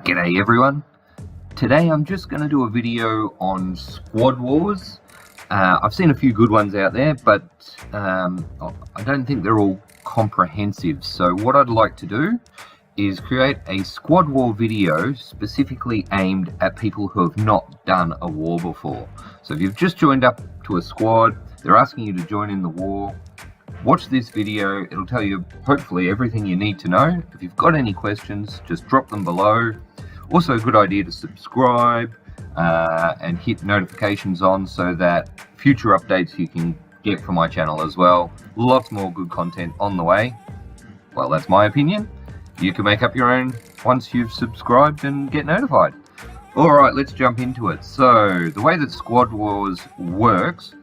G'day everyone. Today I'm just going to do a video on squad wars. I've seen a few good ones out there, but I don't think they're all comprehensive. So what I'd like to do is create a squad war video specifically aimed at people who have not done a war before. So if you've just joined up to a squad, they're asking you to join in the war. Watch this video, it'll tell you hopefully everything you need to know. If you've got any questions, just drop them below. Also a good idea to subscribe and hit notifications on so that future updates you can get from my channel as well. Lots more good content on the way. Well, that's my opinion. You can make up your own once you've subscribed and get notified. Alright, let's jump into it. So, the way that Squad Wars works,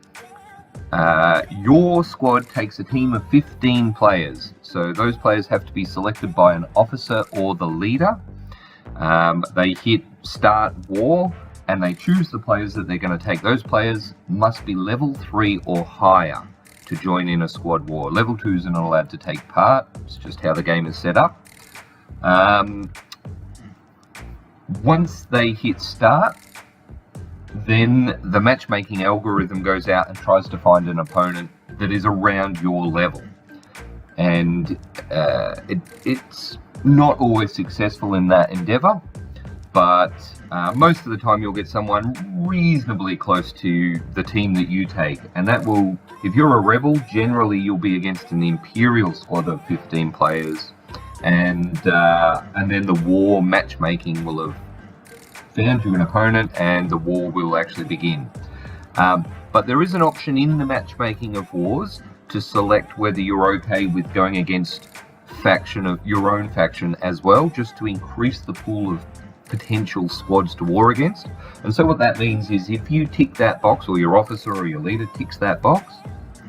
your squad takes a team of 15 players. So those players have to be selected by an officer or the leader. They hit start war and they choose the players that they're going to take. Those players must be level 3 or higher to join in a squad war. Level 2s are not allowed to take part. It's just how the game is set up. Once they hit start, then the matchmaking algorithm goes out and tries to find an opponent that is around your level. And it's not always successful in that endeavor, but most of the time you'll get someone reasonably close to the team that you take. And that will, if you're a rebel, generally you'll be against an imperial squad of 15 players. And then the war matchmaking will have found you an opponent and the war will actually begin. But there is an option in the matchmaking of wars to select whether you're okay with going against faction of your own faction as well, just to increase the pool of potential squads to war against. And so what that means is if you tick that box, or your officer or your leader ticks that box,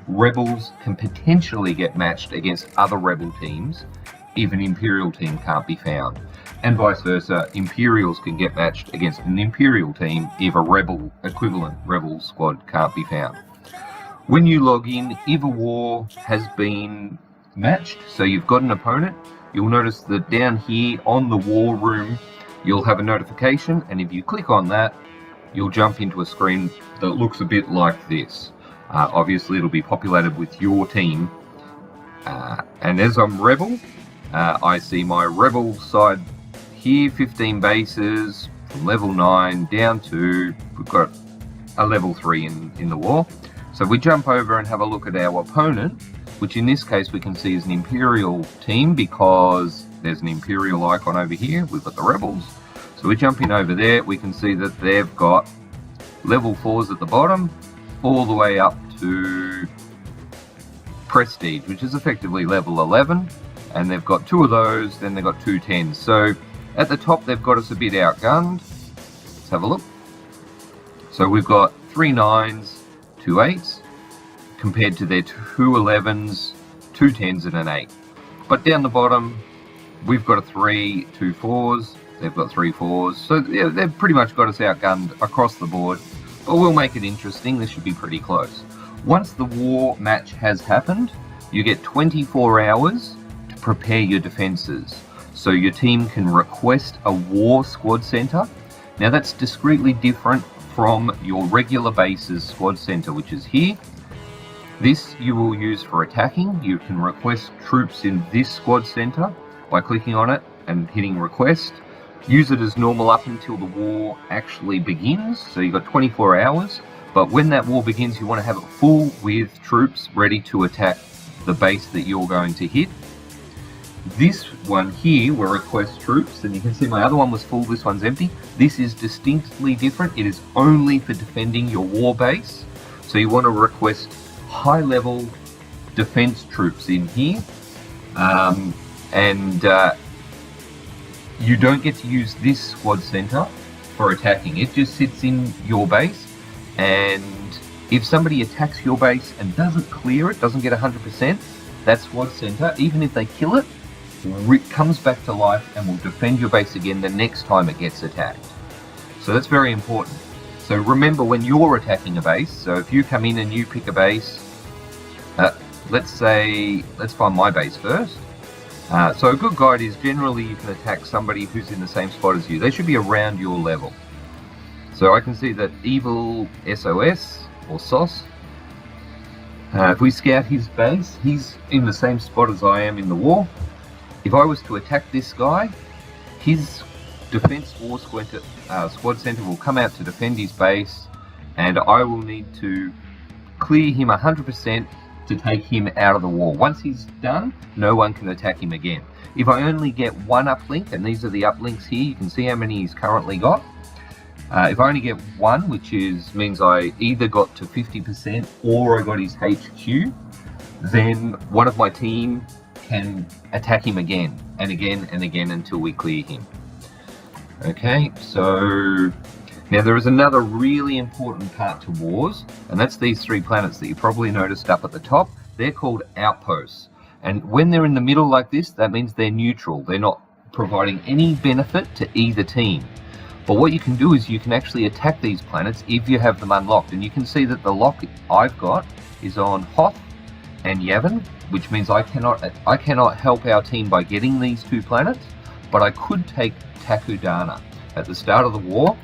rebels can potentially get matched against other rebel teams if an imperial team can't be found. And vice versa, Imperials can get matched against an Imperial team if a rebel equivalent rebel squad can't be found. When you log in, if a war has been matched, so you've got an opponent, you'll notice that down here on the war room, you'll have a notification, and if you click on that, you'll jump into a screen that looks a bit like this. Obviously, it'll be populated with your team. And as I'm rebel, I see my rebel side here, 15 bases from level 9 down to, we've got a level 3 in the war. So we jump over and have a look at our opponent, which in this case we can see is an Imperial team because there's an Imperial icon over here. We've got the rebels. So we jump in over there, we can see that they've got level 4s at the bottom, all the way up to Prestige, which is effectively level 11. And they've got 2 of those, then they've got 2 10s. So at the top, they've got us a bit outgunned. Let's have a look. So we've got 3 9s, 2 8s, compared to their 2 11s, 2 10s, and an 8. But down the bottom, we've got a 3, 2 4s. They've got 3 4s. So yeah, they've pretty much got us outgunned across the board. But we'll make it interesting. This should be pretty close. Once the war match has happened, you get 24 hours to prepare your defenses. So your team can request a war squad center. Now that's discreetly different from your regular base's squad center, which is here. This you will use for attacking. You can request troops in this squad center by clicking on it and hitting request. Use it as normal up until the war actually begins. So you've got 24 hours. But when that war begins, you want to have it full with troops ready to attack the base that you're going to hit. This one here will request troops, and you can see my other one was full, this one's empty. This is distinctly different. It is only for defending your war base. So you want to request high-level defense troops in here. You don't get to use this squad center for attacking. It just sits in your base, and if somebody attacks your base and doesn't clear it, doesn't get 100%, that squad center, even if they kill it, comes back to life and will defend your base again the next time it gets attacked. So that's very important. So remember when you're attacking a base, so if you come in and you pick a base, let's find my base first. So a good guide is generally you can attack somebody who's in the same spot as you. They should be around your level. So I can see that Evil SOS or SOS, if we scout his base, he's in the same spot as I am in the war. If I was to attack this guy, his defense war squad center will come out to defend his base, and I will need to clear him 100% to take him out of the war. Once he's done, no one can attack him again. If I only get one uplink, and these are the uplinks here, you can see how many he's currently got. If I only get one, which means I either got to 50% or I got his HQ, then one of my team can attack him again and again and again until we clear him. Okay, so now there is another really important part to wars, and that's these 3 planets that you probably noticed up at the top. They're called outposts, and when they're in the middle like this, that means they're neutral. They're not providing any benefit to either team. But what you can do is you can actually attack these planets if you have them unlocked, and you can see that the lock I've got is on Hoth and Yavin, which means I cannot help our team by getting these 2 planets, but I could take Takodana. At the start of the war,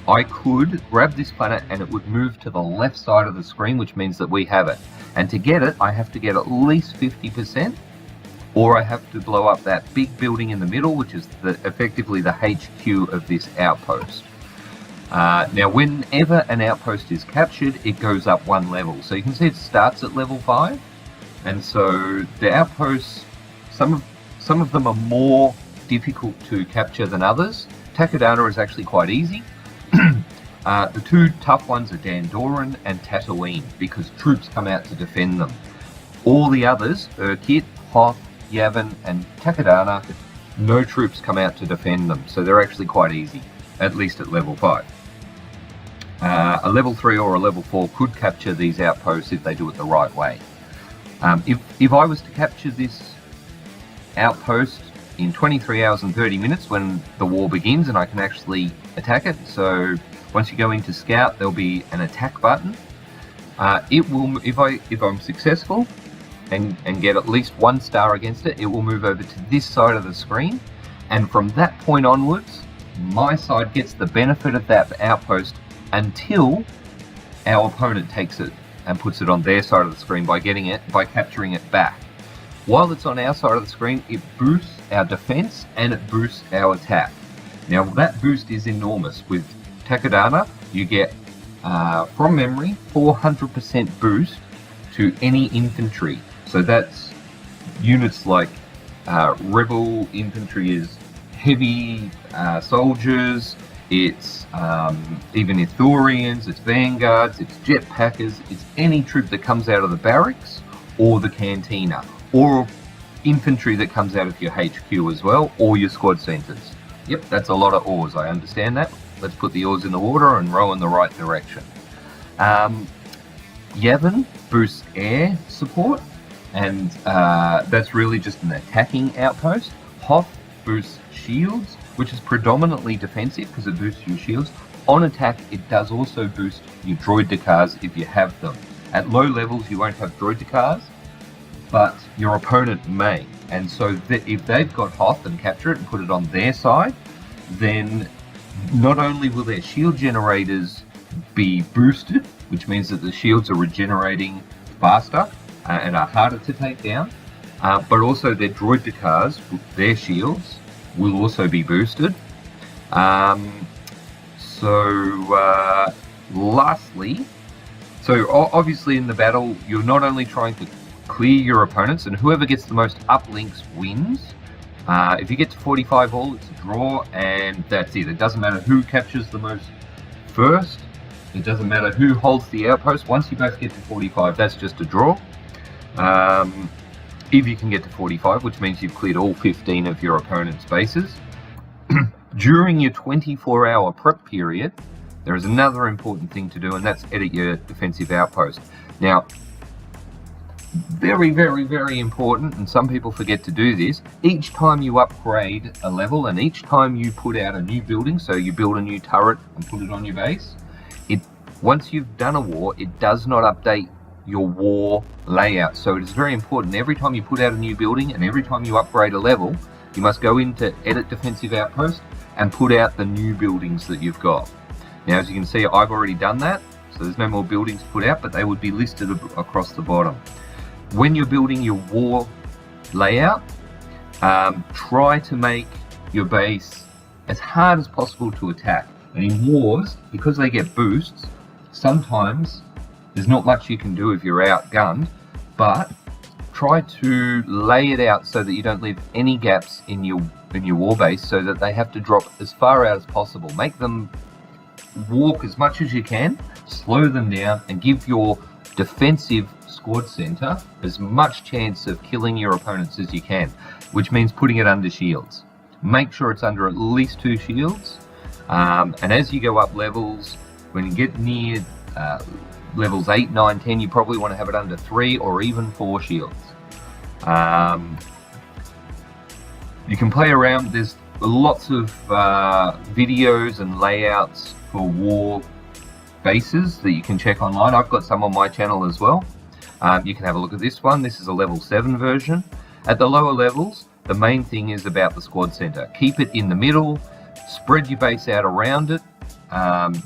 I could grab this planet and it would move to the left side of the screen, which means that we have it. And to get it, I have to get at least 50%, or I have to blow up that big building in the middle, which is effectively the HQ of this outpost. Now, whenever an outpost is captured, it goes up 1 level. So you can see it starts at level 5, and so the outposts, some of them are more difficult to capture than others. Takodana is actually quite easy. The 2 tough ones are Dandoran and Tatooine, because troops come out to defend them. All the others, Urkit, Hoth, Yavin and Takodana, no troops come out to defend them, so they're actually quite easy, at least at level 5. A level 3 or a level 4 could capture these outposts if they do it the right way. If I was to capture this outpost in 23 hours and 30 minutes when the war begins, and I can actually attack it, so once you go into scout, there'll be an attack button. It will, if I'm successful and get at least 1 star against it, it will move over to this side of the screen, and from that point onwards, my side gets the benefit of that outpost until our opponent takes it and puts it on their side of the screen by capturing it back. While it's on our side of the screen, it boosts our defense and it boosts our attack. Now that boost is enormous. With Takodana, you get, from memory, 400% boost to any infantry. So that's units like Rebel infantry is heavy soldiers, it's even Ithorians, it's Vanguards, it's Jetpackers, it's any troop that comes out of the barracks or the cantina, or infantry that comes out of your HQ as well, or your squad centers. Yep, that's a lot of oars, I understand that. Let's put the oars in the water and row in the right direction. Yavin boosts air support, and that's really just an attacking outpost. Hoth boosts shields, which is predominantly defensive because it boosts your shields. On attack, it does also boost your droid Dakars if you have them. At low levels, you won't have droid Dakars, but your opponent may. And so if they've got Hoth and capture it and put it on their side, then not only will their shield generators be boosted, which means that the shields are regenerating faster and are harder to take down, but also their droid Dakars, their shields, will also be boosted. Lastly, so obviously in the battle, you're not only trying to clear your opponents, and whoever gets the most uplinks wins. If you get to 45 all, it's a draw, and that's it. It doesn't matter who captures the most first. It doesn't matter who holds the outpost. Once you both get to 45, that's just a draw. If you can get to 45, which means you've cleared all 15 of your opponent's bases. During your 24-hour prep period, there is another important thing to do, and that's edit your defensive outpost. Now, very, very, very important, and some people forget to do this. Each time you upgrade a level and each time you put out a new building, so you build a new turret and put it on your base, once you've done a war, it does not update your war layout. So it is very important every time you put out a new building and every time you upgrade a level, you must go into edit defensive outpost and put out the new buildings that you've got. Now, as you can see, I've already done that, so there's no more buildings put out, but they would be listed across the bottom. When you're building your war layout, try to make your base as hard as possible to attack. And in wars, because they get boosts, sometimes there's not much you can do if you're outgunned, but try to lay it out so that you don't leave any gaps in your war base, so that they have to drop as far out as possible. Make them walk as much as you can, slow them down, and give your defensive squad center as much chance of killing your opponents as you can, which means putting it under shields. Make sure it's under at least 2 shields, and as you go up levels, when you get near levels 8, 9, 10, you probably want to have it under 3 or even 4 shields. You can play around. There's lots of videos and layouts for war bases that you can check online. I've got some on my channel as well. You can have a look at this one. This is a level 7 version. At the lower levels, the main thing is about the squad center. Keep it in the middle, spread your base out around it.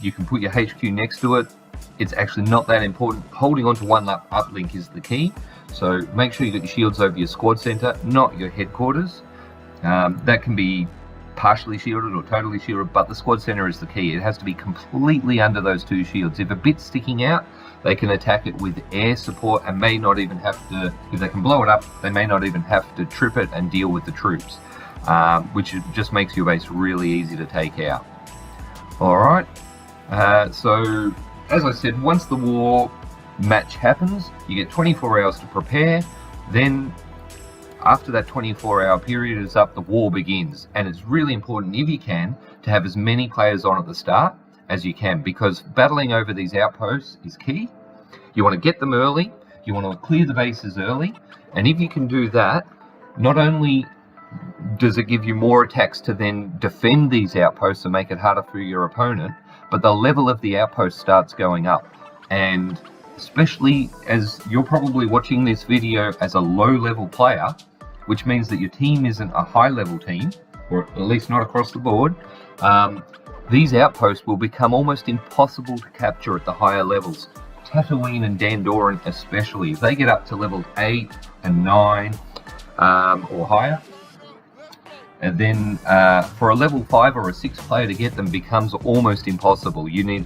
You can put your HQ next to it. It's actually not that important. Holding onto one uplink is the key. So make sure you get your shields over your squad center, not your headquarters. That can be partially shielded or totally shielded, but the squad center is the key. It has to be completely under those 2 shields. If a bit's sticking out, they can attack it with air support and may not even have to, if they can blow it up, they may not even have to trip it and deal with the troops, which just makes your base really easy to take out. Alright, so as I said, once the war match happens, you get 24 hours to prepare. Then after that 24-hour period is up, the war begins, and it's really important, if you can, to have as many players on at the start as you can, because battling over these outposts is key. You want to get them early, you want to clear the bases early, and if you can do that, not only does it give you more attacks to then defend these outposts and make it harder for your opponent, but the level of the outpost starts going up. And especially as you're probably watching this video as a low-level player, which means that your team isn't a high-level team, or at least not across the board, these outposts will become almost impossible to capture at the higher levels. Tatooine and Dandoran especially, if they get up to levels 8 and 9 or higher, and then for a level 5 or a 6 player to get them becomes almost impossible. You need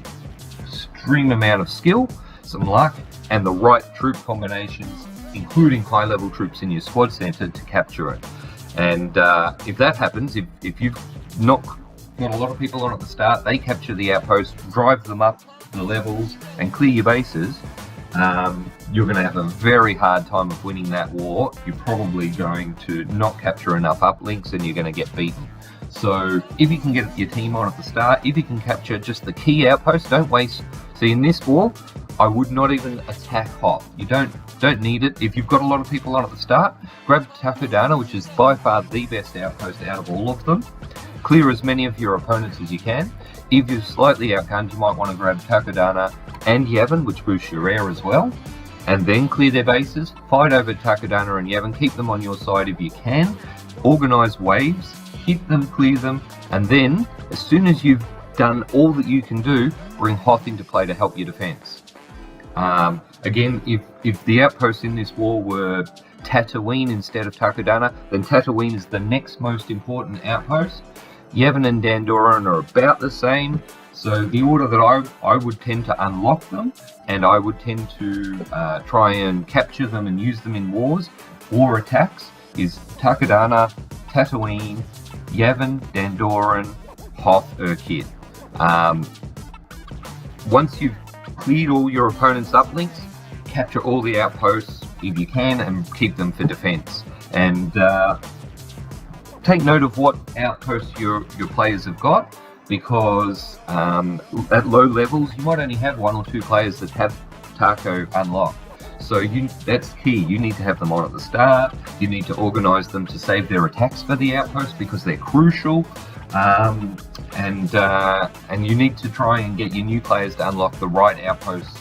extreme amount of skill, some luck, and the right troop combinations, including high-level troops in your squad center, to capture it. And if that happens, if you've not got a lot of people on at the start, they capture the outpost, drive them up the levels, and clear your bases, you're going to have a very hard time of winning that war. You're probably going to not capture enough uplinks, and you're going to get beaten. So if you can get your team on at the start, if you can capture just the key outposts, don't waste. See, in this war, I would not even attack Hoth. You don't need it. If you've got a lot of people on at the start, grab Takodana, which is by far the best outpost out of all of them. Clear as many of your opponents as you can. If you're slightly outgunned, you might want to grab Takodana and Yavin, which boosts your air as well, and then clear their bases. Fight over Takodana and Yavin. Keep them on your side if you can. Organize waves, hit them, clear them, and then as soon as you've done all that you can do, bring Hoth into play to help your defense. Again, if the outposts in this war were Tatooine instead of Takodana, then Tatooine is the next most important outpost. Yavin and Dandoran are about the same, so the order that I would tend to unlock them, and I would tend to try and capture them and use them in war attacks, is Takodana, Tatooine, Yavin, Dandoran, Hoth, Urkid. Once you've cleared all your opponent's uplinks, capture all the outposts if you can and keep them for defense. And take note of what outposts your players have got, because at low levels you might only have 1 or 2 players that have Taco unlocked. So that's key. You need to have them on at the start. You need to organize them to save their attacks for the outpost because they're crucial. And you need to try and get your new players to unlock the right outposts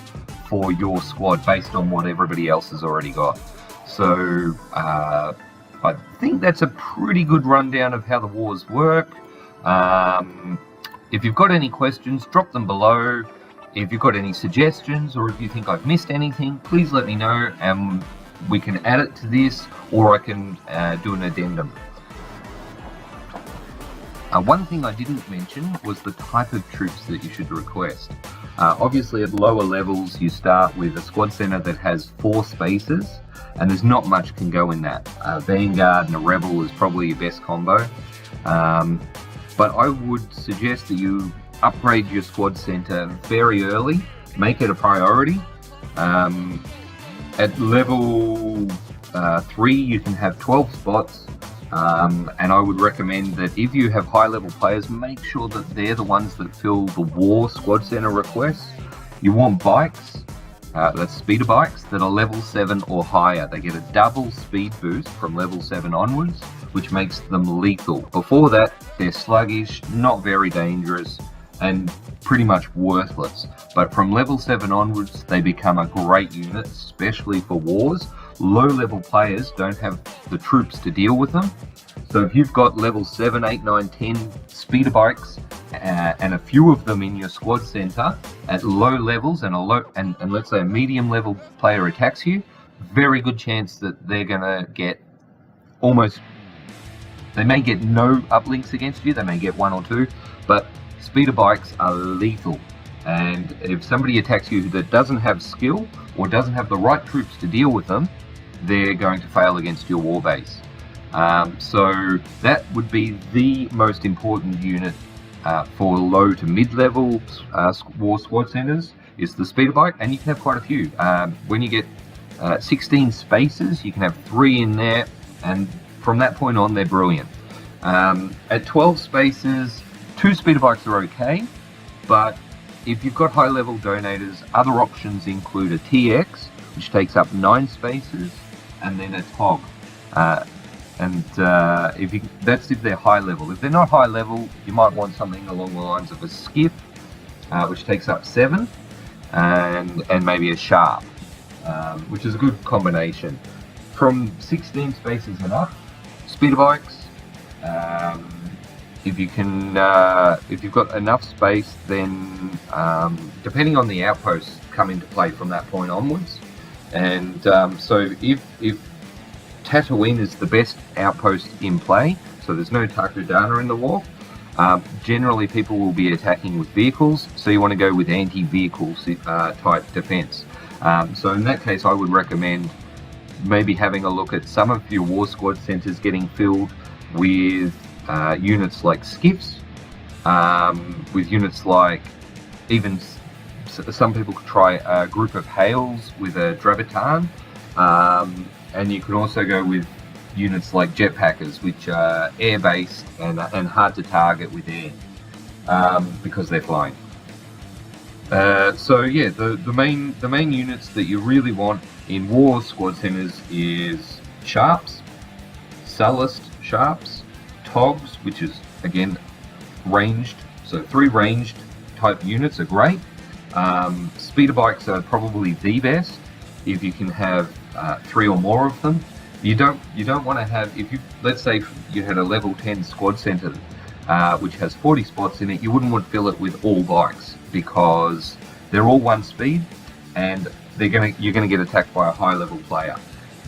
for your squad based on what everybody else has already got. So I think that's a pretty good rundown of how the wars work. If you've got any questions, drop them below. If you've got any suggestions, or if you think I've missed anything, please let me know, and we can add it to this, or I can do an addendum. One thing I didn't mention was the type of troops that you should request. Obviously at lower levels you start with a squad center that has 4 spaces, and there's not much can go in that. Vanguard and a Rebel is probably your best combo. But I would suggest that you upgrade your squad center very early, make it a priority. At level 3 you can have 12 spots. And I would recommend that if you have high level players, make sure that they're the ones that fill the war squad center requests. You want bikes, that's speeder bikes, that are level 7 or higher. They get a double speed boost from level 7 onwards, which makes them lethal. Before that, they're sluggish, not very dangerous, and pretty much worthless. But from level 7 onwards, they become a great unit, especially for wars. Low level players don't have the troops to deal with them. So if you've got level 7, 8, 9, 10 speeder bikes and a few of them in your squad center at low levels, and let's say a medium level player attacks you, very good chance that they're gonna get they may get no uplinks against you, they may get 1 or 2, but speeder bikes are lethal. And if somebody attacks you that doesn't have skill or doesn't have the right troops to deal with them, they're going to fail against your war base. So that would be the most important unit for low to mid-level war squad centers, is the speeder bike, and you can have quite a few. When you get 16 spaces, you can have 3 in there, and from that point on, they're brilliant. At 12 spaces, 2 speeder bikes are okay, but if you've got high level donators, other options include a TX, which takes up 9 spaces, and then a TOG. That's if they're high level. If they're not high level, you might want something along the lines of a Skiff, which takes up 7, and maybe a Sharp, which is a good combination. From 16 spaces and up, speeder bikes. If you've got enough space, then depending on the outposts come into play from that point onwards. And so if Tatooine is the best outpost in play, so there's no Takodana in the war, generally people will be attacking with vehicles, so you want to go with anti-vehicle type defense. So in that case, I would recommend maybe having a look at some of your war squad centers getting filled with units like Skiffs, with units like, even some people could try a group of Hales with a Dravitan, and you can also go with units like Jetpackers, which are air-based and hard to target with air, because they're flying. So yeah, the main units that you really want in war squad centers is Sharps, Sullust Sharps, Togs, which is again ranged, so 3 ranged type units are great. Speeder bikes are probably the best if you can have 3 or more of them. You don't want to have, let's say you had a level 10 squad center which has 40 spots in it, you wouldn't want to fill it with all bikes, because they're all 1 speed and you're gonna get attacked by a high level player.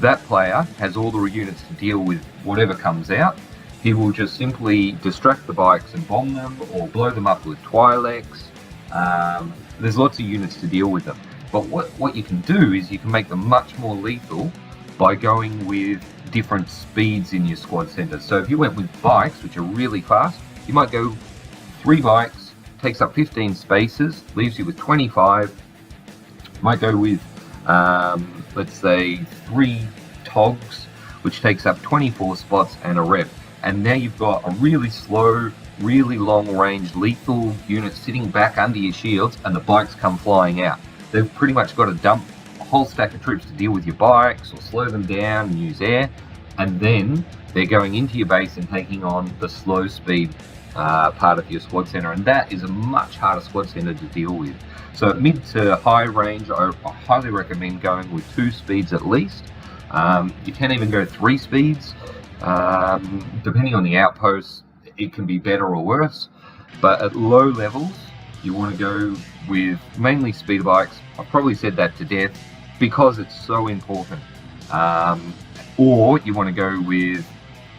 That player has all the units to deal with whatever comes out. He will just simply distract the bikes and bomb them, or blow them up with Twi'leks. There's lots of units to deal with them. But what you can do is you can make them much more lethal by going with different speeds in your squad center. So if you went with bikes, which are really fast, you might go 3 bikes, takes up 15 spaces, leaves you with 25. Might go with, let's say, 3 Togs, which takes up 24 spots, and a Rev. And now you've got a really slow, really long range lethal unit sitting back under your shields, and the bikes come flying out. They've pretty much got to dump a whole stack of troops to deal with your bikes or slow them down and use air, and then they're going into your base and taking on the slow speed part of your squad center, and that is a much harder squad center to deal with. So at mid to high range, I highly recommend going with 2 speeds at least. You can even go 3 speeds. Depending on the outpost, it can be better or worse. But at low levels, you want to go with mainly speeder bikes. I've probably said that to death because it's so important. Or you want to go with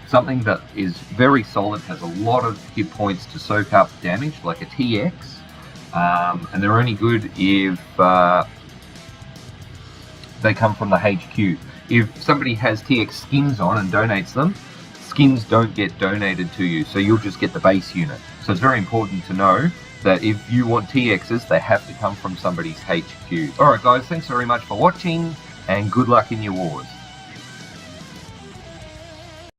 something that is very solid, has a lot of hit points to soak up damage, like a TX. And they're only good if they come from the HQ. If somebody has TX skins on and donates them, skins don't get donated to you, so you'll just get the base unit. So it's very important to know that if you want TXs, they have to come from somebody's HQ. Alright guys, thanks very much for watching, and good luck in your wars.